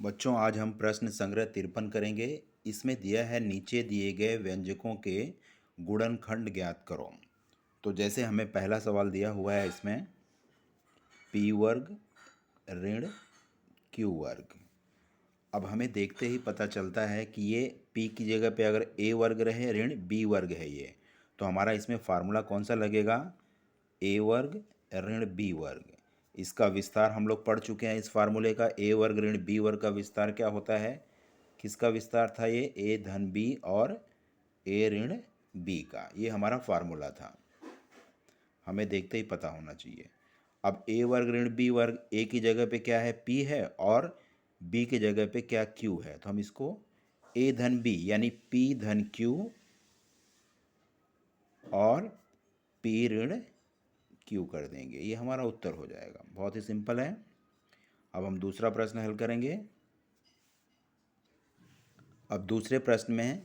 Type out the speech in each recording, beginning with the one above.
बच्चों, आज हम प्रश्न संग्रह 53 करेंगे। इसमें दिया है नीचे दिए गए व्यंजकों के गुणनखंड ज्ञात करो। तो जैसे हमें पहला सवाल दिया हुआ है, इसमें p वर्ग ऋण q वर्ग। अब हमें देखते ही पता चलता है कि ये p की जगह पे अगर a वर्ग रहे ऋण b वर्ग है ये, तो हमारा इसमें फार्मूला कौन सा लगेगा? a वर्ग ऋण b वर्ग। इसका विस्तार हम लोग पढ़ चुके हैं। इस फार्मूले का a वर्ग ऋण b वर्ग का विस्तार क्या होता है? किसका विस्तार था ये? a धन b और a ऋण b का। ये हमारा फार्मूला था, हमें देखते ही पता होना चाहिए। अब a वर्ग ऋण b वर्ग, a की जगह पे क्या है? p है, और b की जगह पे क्या? q है। तो हम इसको a धन b यानी p धन q और p ऋण q कर देंगे। ये हमारा उत्तर हो जाएगा। बहुत ही सिंपल है। अब हम दूसरा प्रश्न हल करेंगे। अब दूसरे प्रश्न में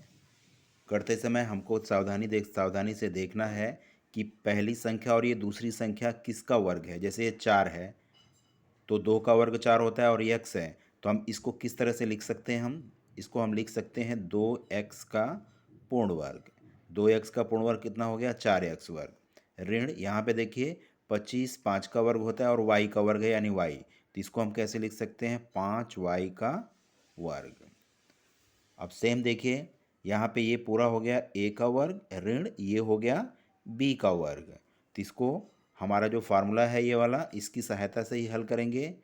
करते समय हमको सावधानी से देखना है कि पहली संख्या और ये दूसरी संख्या किसका वर्ग है। जैसे ये 4 है तो 2 का वर्ग 4 होता है, और ये x है, तो हम इसको किस तरह से लिख सकते हैं? हम इसको लिख सकते हैं 2x का पूर्ण वर्ग। 2x का पूर्ण वर्ग कितना हो गया? 4x वर्ग। ऋण यहाँ पे देखिए 25 5 का वर्ग होता है और y का वर्ग है यानी y, तो इसको हम कैसे लिख सकते हैं? 5y का वर्ग। अब सेम देखिए, यहाँ पे ये पूरा हो गया a का वर्ग ऋण ये हो गया b का वर्ग। तो इसको हमारा जो फार्मूला है ये वाला, इसकी सहायता से ही हल करेंगे।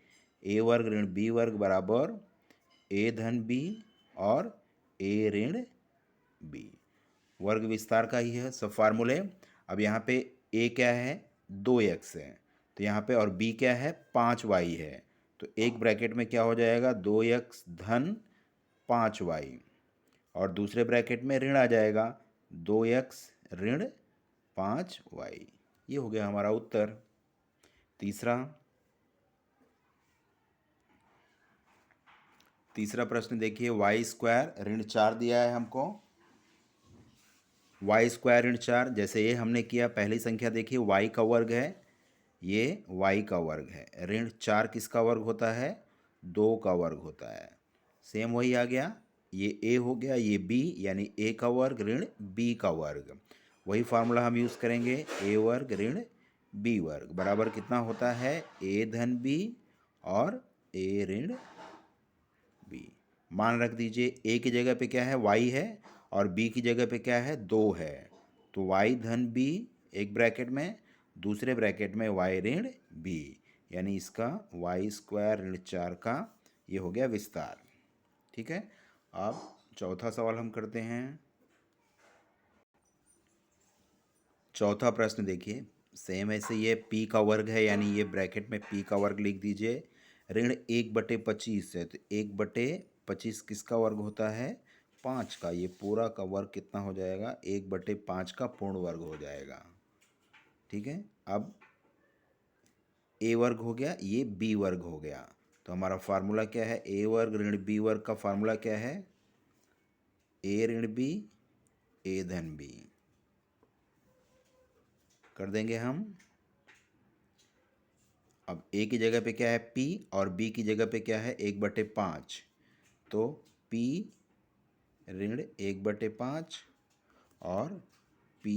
a वर्ग ऋण b वर्ग बराबर a धन b और a ऋण b। वर्ग विस्तार का ही है सब फार्मूले। अब यहाँ पे a क्या है? 2x है, तो यहाँ पे, और b क्या है? 5y है। तो एक ब्रैकेट में क्या हो जाएगा? 2x धन 5y, और दूसरे ब्रैकेट में ऋण आ जाएगा 2x ऋण 5y। ये हो गया हमारा उत्तर। तीसरा प्रश्न देखिए, वाई स्क्वायर ऋण 4 दिया है हमको। वाई स्क्वायर ऋण 4, जैसे ये हमने किया, पहली संख्या देखिए y का वर्ग है, ये y का वर्ग है। ऋण 4 किसका वर्ग होता है? 2 का वर्ग होता है। सेम वही आ गया, ये a हो गया, ये b यानी a का वर्ग ऋण b का वर्ग। वही फार्मूला हम यूज़ करेंगे, a वर्ग ऋण b वर्ग बराबर कितना होता है? a धन b और a ऋण b। मान रख दीजिए a की जगह पे क्या है? y है, और b की जगह पे क्या है? 2 है। तो y धन b एक ब्रैकेट में, दूसरे ब्रैकेट में y ऋण b, यानी इसका वाई स्क्वायर ऋण 4 का ये हो गया विस्तार। ठीक है। अब चौथा सवाल हम करते हैं। चौथा प्रश्न देखिए, सेम ऐसे, ये p का वर्ग है यानी ये ब्रैकेट में p का वर्ग लिख दीजिए। ऋण 1/25 है, तो 1/25 किसका वर्ग होता है? 5 का। ये पूरा का वर्ग कितना हो जाएगा? 1/5 का पूर्ण वर्ग हो जाएगा। ठीक है। अब a वर्ग हो गया, ये b वर्ग हो गया, तो हमारा फार्मूला क्या है? a वर्ग ऋण b वर्ग का फार्मूला क्या है? a ऋण b a धन b कर देंगे हम। अब a की जगह पे क्या है? p, और b की जगह पे क्या है? 1/5, तो p ऋण 1/5 और p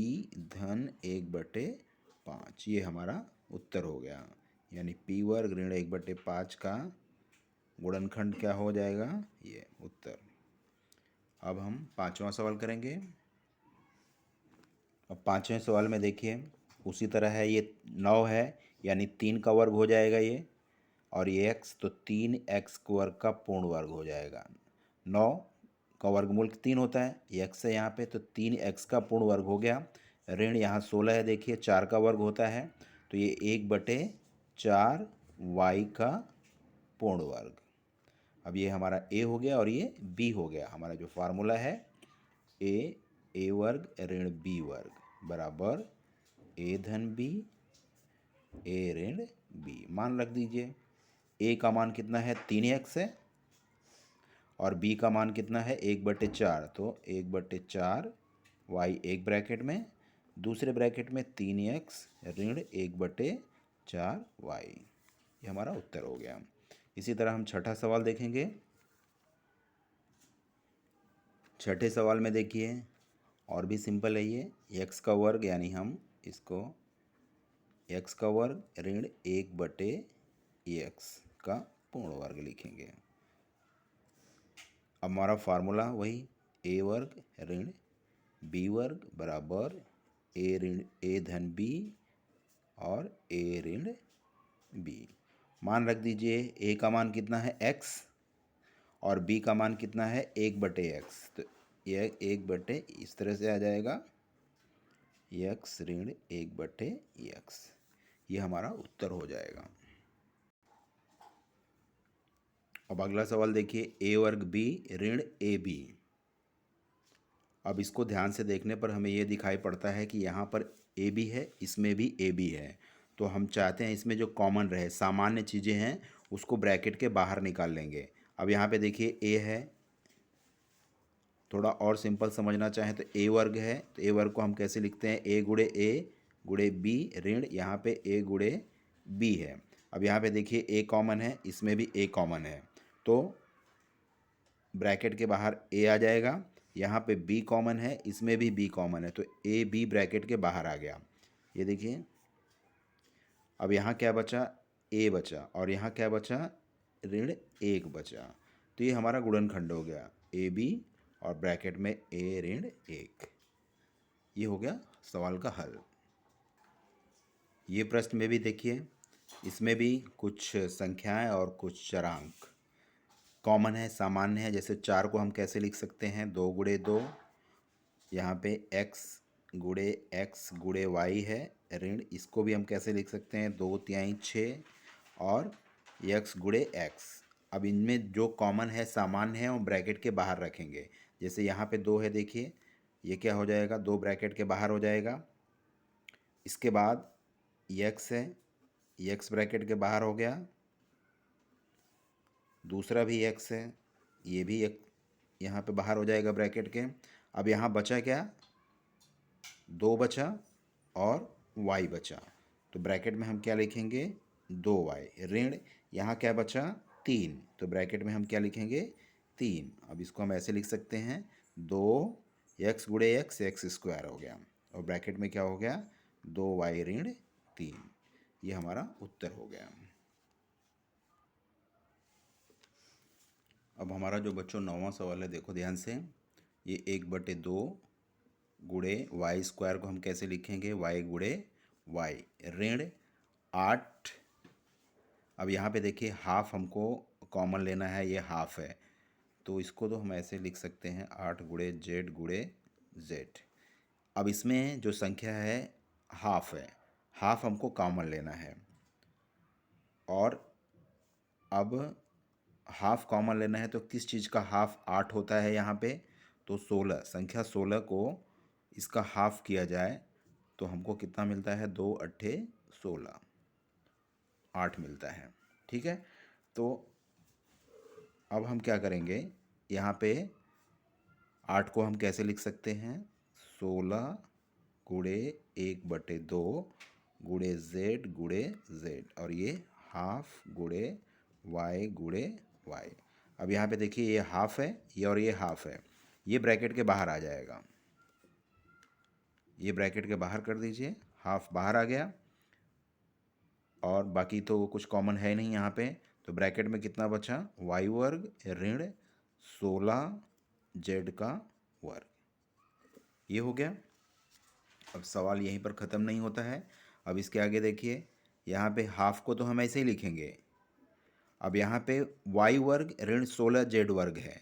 धन 1/5, ये हमारा उत्तर हो गया। यानी p वर्ग ऋण 1/5 का गुणनखंड क्या हो जाएगा? ये उत्तर। अब हम पांचवा सवाल करेंगे। अब पांचवें सवाल में देखिए, उसी तरह है, ये 9 है यानी 3 का वर्ग हो जाएगा ये, और ये x, तो 3x वर्ग का पूर्ण वर्ग हो जाएगा। 9 का वर्गमूल 3 होता है, ये x है यहाँ पे, तो 3x का पूर्ण वर्ग हो गया। ऋण यहाँ 16 है, देखिए 4 का वर्ग होता है, तो ये 1/4 y का पूर्ण वर्ग। अब ये हमारा a हो गया और ये b हो गया। हमारा जो फार्मूला है, a वर्ग ऋण b वर्ग बराबर a धन b a ऋण b। मान रख दीजिए, a का मान कितना है? 3x है, और b का मान कितना है? 1/4, तो 1/4 y एक ब्रैकेट में, दूसरे ब्रैकेट में 3x ऋण 1/4 y। ये हमारा उत्तर हो गया। इसी तरह हम छठा सवाल देखेंगे। छठे सवाल में देखिए, और भी सिंपल है ये। एक्स का वर्ग यानी हम इसको एक्स का वर्ग ऋण 1/x का पूर्ण वर्ग लिखेंगे। अब हमारा फार्मूला वही, ए वर्ग ऋण बी वर्ग बराबर ए धन बी और ए ऋण बी। मान रख दीजिए ए का मान कितना है x और b का मान कितना है 1/x, तो यह 1/, इस तरह से आ जाएगा x ऋण 1/x। ये हमारा उत्तर हो जाएगा। अब अगला सवाल देखिए, ए वर्ग बी ऋण ए बी। अब इसको ध्यान से देखने पर हमें ये दिखाई पड़ता है कि यहाँ पर ए बी है, इसमें भी ए बी है, तो हम चाहते हैं इसमें जो कॉमन रहे, सामान्य चीज़ें हैं, उसको ब्रैकेट के बाहर निकाल लेंगे। अब यहाँ पे देखिए ए है, थोड़ा और सिंपल समझना चाहें तो ए वर्ग है, तो ए वर्ग को हम कैसे लिखते हैं, ए गुणे बी ऋण यहाँ पे ए गुणे बी है। अब यहाँ पे देखिए ए कॉमन है, इसमें भी ए कॉमन है, तो ब्रैकेट के बाहर ए आ जाएगा। यहाँ पे बी कॉमन है, इसमें भी बी कॉमन है, तो ए बी ब्रैकेट के बाहर आ गया। ये देखिए, अब यहाँ क्या बचा, ए बचा, और यहाँ क्या बचा, ऋण 1 बचा। तो ये हमारा गुणनखंड हो गया, ए बी और ब्रैकेट में ए ऋण 1। ये हो गया सवाल का हल। ये प्रश्न में भी देखिए, इसमें भी कुछ संख्याएं और कुछ चरांक कॉमन है, सामान्य है। जैसे 4 को हम कैसे लिख सकते हैं, 2 गुणे 2, यहाँ पे x गुणे y है ऋण, इसको भी हम कैसे लिख सकते हैं, 2/3 6 और x गुणे x। अब इनमें जो कॉमन है, सामान्य है, वो ब्रैकेट के बाहर रखेंगे। जैसे यहाँ पे 2 है, देखिए ये क्या हो जाएगा, 2 ब्रैकेट के बाहर हो जाएगा। इसके बाद x है, x ब्रैकेट के बाहर हो गया, दूसरा भी x है, ये भी एक यहाँ पे बाहर हो जाएगा ब्रैकेट के। अब यहाँ बचा क्या, 2 बचा और y बचा, तो ब्रैकेट में हम क्या लिखेंगे, 2y ऋण यहाँ क्या बचा, 3, तो ब्रैकेट में हम क्या लिखेंगे, 3। अब इसको हम ऐसे लिख सकते हैं, 2x गुणे x स्क्वायर हो गया, और ब्रैकेट में क्या हो गया, 2y ऋण 3। ये हमारा उत्तर हो गया। अब हमारा जो बच्चों 9वां सवाल है, देखो ध्यान से, ये 1/2 गुणे वाई स्क्वायर को हम कैसे लिखेंगे, y गुणे y ऋण 8। अब यहाँ पे देखिए हाफ हमको कॉमन लेना है, ये हाफ है, तो इसको तो हम ऐसे लिख सकते हैं, 8 गुणे z। अब इसमें जो संख्या है हाफ है, हाफ हमको कॉमन लेना है, और अब हाफ कॉमन लेना है तो किस चीज़ का हाफ 8 होता है यहाँ पे, तो 16, संख्या 16 को इसका हाफ किया जाए तो हमको कितना मिलता है, 2 × 8 = 16, 8 मिलता है। ठीक है, तो अब हम क्या करेंगे, यहाँ पे 8 को हम कैसे लिख सकते हैं, 16 गुणे 1/2 गुणे z, और ये हाफ गुणे y। अब यहाँ पे देखिए ये हाफ है, ये और ये हाफ है, ये ब्रैकेट के बाहर आ जाएगा, ये ब्रैकेट के बाहर कर दीजिए, हाफ बाहर आ गया, और बाकी तो कुछ कॉमन है नहीं यहाँ पे, तो ब्रैकेट में कितना बचा, y वर्ग ऋण 16z का वर्ग। ये हो गया। अब सवाल यहीं पर ख़त्म नहीं होता है, अब इसके आगे देखिए, यहाँ पे हाफ को तो हम ऐसे ही लिखेंगे। अब यहाँ पे y वर्ग ऋण 16z वर्ग है,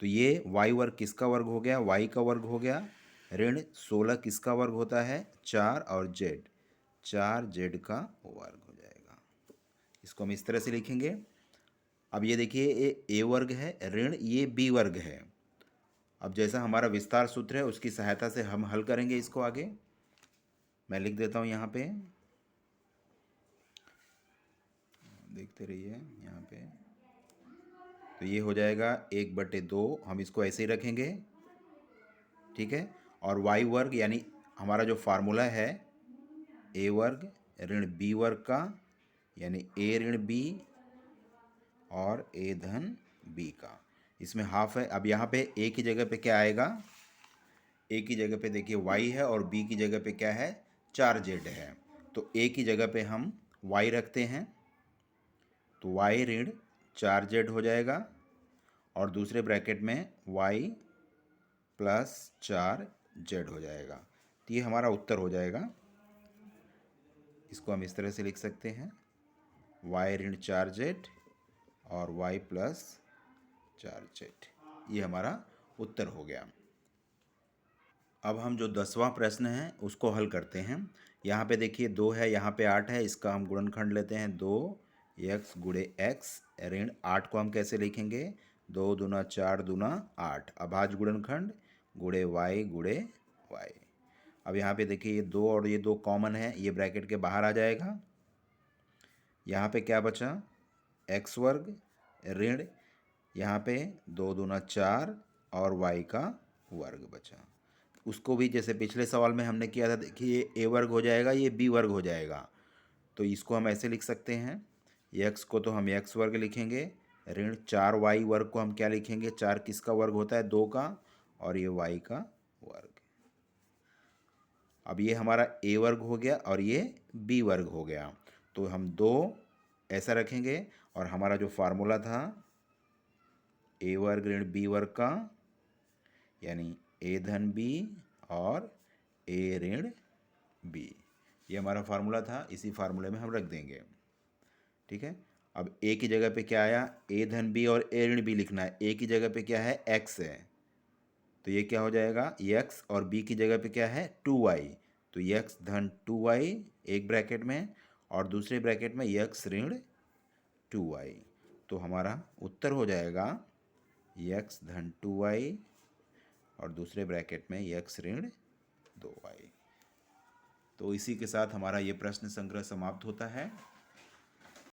तो ये y वर्ग किसका वर्ग हो गया, y का वर्ग हो गया, ऋण 16 किसका वर्ग होता है, 4 और z का वर्ग हो जाएगा। इसको हम इस तरह से लिखेंगे। अब ये देखिए ये a वर्ग है ऋण ये b वर्ग है। अब जैसा हमारा विस्तार सूत्र है उसकी सहायता से हम हल करेंगे इसको आगे। मैं लिख देता हूँ यहाँ पे, देखते रहिए यहाँ पे, तो ये हो जाएगा 1/2, हम इसको ऐसे ही रखेंगे। ठीक है, और y वर्ग यानी हमारा जो फार्मूला है, a वर्ग ऋण b वर्ग का, यानी a ऋण b और a धन b का, इसमें हाफ है। अब यहाँ पे ए की जगह पे क्या आएगा, ए की जगह पे देखिए वाई है और बी की जगह पे क्या है, 4z है। तो ए की जगह पे हम वाई रखते हैं, तो वाई ऋण 4z हो जाएगा और दूसरे ब्रैकेट में वाई प्लस 4z हो जाएगा। तो ये हमारा उत्तर हो जाएगा। इसको हम इस तरह से लिख सकते हैं, वाई ऋण 4z और वाई प्लस 4z। ये हमारा उत्तर हो गया। अब हम जो 10वां प्रश्न है उसको हल करते हैं। यहाँ पे देखिए 2 है, यहाँ पे 8 है। इसका हम गुणनखंड लेते हैं, 2x गुणे x ऋण 8 को हम कैसे लिखेंगे, 2 दूना 4 दूना 8। अभाज्य गुणनखंड गुणे y। अब यहाँ पे देखिए ये 2 और ये 2 कॉमन है, ये ब्रैकेट के बाहर आ जाएगा। यहाँ पे क्या बचा, x वर्ग ऋण यहाँ पे 2 दूना 4 और y का वर्ग बचा। उसको भी जैसे पिछले सवाल में हमने किया था, देखिए ये a वर्ग हो जाएगा, ये b वर्ग हो जाएगा। तो इसको हम ऐसे लिख सकते हैं, x को तो हम x वर्ग लिखेंगे, ऋण 4y वर्ग को हम क्या लिखेंगे, 4 किसका वर्ग होता है, 2 का, और ये y का वर्ग। अब ये हमारा a वर्ग हो गया और ये b वर्ग हो गया। तो हम 2 ऐसा रखेंगे और हमारा जो फार्मूला था a वर्ग ऋण b वर्ग का, यानी a धन b और a ऋण b, ये हमारा फार्मूला था। इसी फार्मूले में हम रख देंगे। ठीक है। अब a की जगह पे क्या आया, a धन b और a ऋण b लिखना है। a की जगह पे क्या है, x है, तो ये क्या हो जाएगा, x, और b की जगह पे क्या है, 2y, तो x धन 2y एक ब्रैकेट में और दूसरे ब्रैकेट में x ऋण 2y। तो हमारा उत्तर हो जाएगा x धन 2y और दूसरे ब्रैकेट में x ऋण 2y। तो इसी के साथ हमारा ये प्रश्न संग्रह समाप्त होता है।